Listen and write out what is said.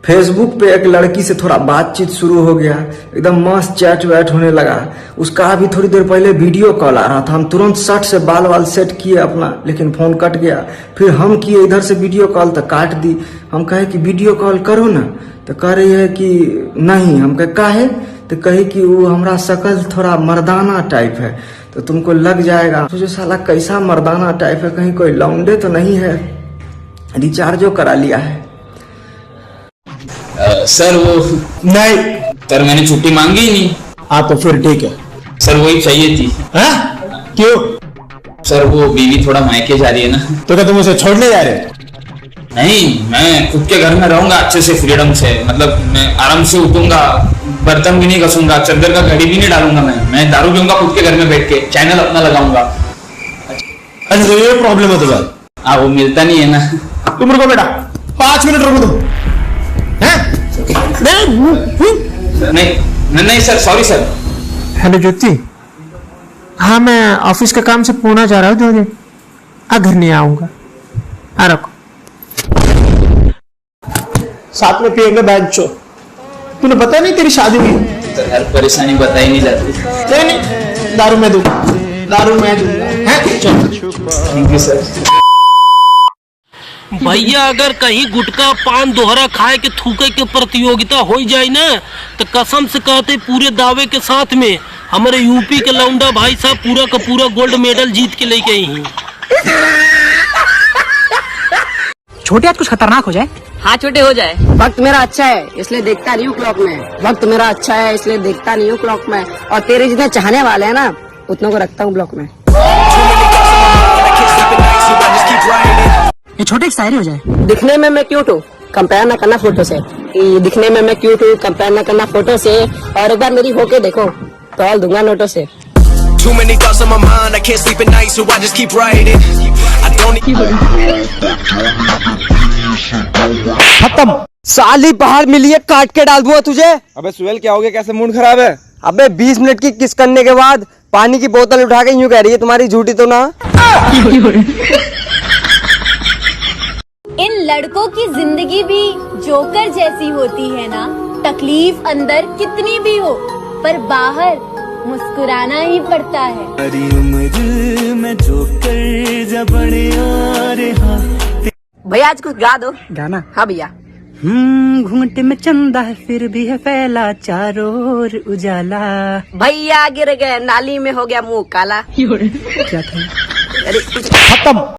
Facebook पे एक लड़की से थोड़ा बातचीत शुरू हो गया, एकदम मस्त चैट वैट होने लगा। उसका अभी थोड़ी देर पहले वीडियो कॉल आ रहा था, हम तुरंत शर्ट से बाल वाल सेट किए अपना, लेकिन फोन कट गया। फिर हम किए इधर से वीडियो कॉल तो काट दी। हम कहे कि वीडियो कॉल करो ना, तो कह रही है कि नहीं। हम कहे काहे, तो कही कि वो हमारा शकल थोड़ा मर्दाना टाइप है तो तुमको लग जाएगा। तो जो साला कैसा मर्दाना टाइप है, कहीं कोई लौंडे तो नहीं है, रिचार्जो करा लिया है। सर वो नहीं सर मैंने छुट्टी मांगी ही नहीं। हाँ तो फिर ठीक है। सर वही चाहिए थी। हाँ? क्यों? सर वो बीवी थोड़ा मायके जा रही है ना। तो क्या तुम उसे छोड़ने जा रहे? नहीं, मैं खुद के घर में रहूंगा अच्छे से, फ्रीडम से, मतलब मैं आराम से उठूंगा, बर्तन भी नहीं घसूंगा, चद्दर का घड़ी भी नहीं डालूंगा, मैं दारू पीऊंगा खुद के घर में बैठ के, चैनल अपना लगाऊंगा। अच्छा तो ये प्रॉब्लम है तुम्हारा? हाँ वो मिलता नहीं है ना। तुम रुको बेटा, 5 मिनट रुको तुम। नहीं सर, सॉरी सर। हेलो ज्योति, हाँ मैं ऑफिस के काम से पुणे जा रहा हूँ 2 दिन, घर नहीं आऊंगा। रखो, साथ में पिएंगे बेंचो। तूने पता नहीं तेरी शादी हुई? सर हर परेशानी बताई नहीं जाती। नहीं, दारू मैं दूंगा, दारू मैं दूंगा। Thank you sir. भैया अगर कहीं गुटखा पान दोहरा खाए के थूके के प्रतियोगिता हो जाए ना, तो कसम से कहते पूरे दावे के साथ में हमारे यूपी के लौंडा भाई साहब पूरा का पूरा गोल्ड मेडल जीत के लेके आई हैं। छोटे आज कुछ खतरनाक हो जाए। हाँ छोटे हो जाए। वक्त मेरा अच्छा है इसलिए देखता नहीं हूँ क्लॉक में। वक्त मेरा अच्छा है इसलिए देखता नहीं हूँ क्लॉक में। और तेरे जितने चाहने वाले हैं ना, उतनों को रखता हूँ ब्लॉक में। ये छोटे एक शायरी हो जाए। दिखने में मैं क्यूट हूँ, कंपेयर ना करना फोटो से। दिखने में मैं क्यूट हूँ, कंपेयर ना करना फोटो से। और एक बार मेरी होके देखो तो ऑल दूंगा नोटों से। Too many thoughts on my mind, I can't sleep at night, so I just keep writing. I don't खत्म। साली बाहर मिली है, काट के डाल दूंगा तुझे। अबे सुहेल क्या हो गया, कैसे मूड खराब है? अबे 20 मिनट की किस करने के बाद पानी की बोतल उठा के यूं कह रही है तुम्हारी झूठी तो ना। इन लड़कों की जिंदगी भी जोकर जैसी होती है ना। तकलीफ अंदर कितनी भी हो, पर बाहर मुस्कुराना ही पड़ता है। भैया आज कुछ गा दो गाना। हाँ भैया। घूंघट में चंदा है फिर भी है फैला चारों ओर उजाला। भैया गिर गए नाली में, हो गया मुंह काला। क्या था? अरे खत्म।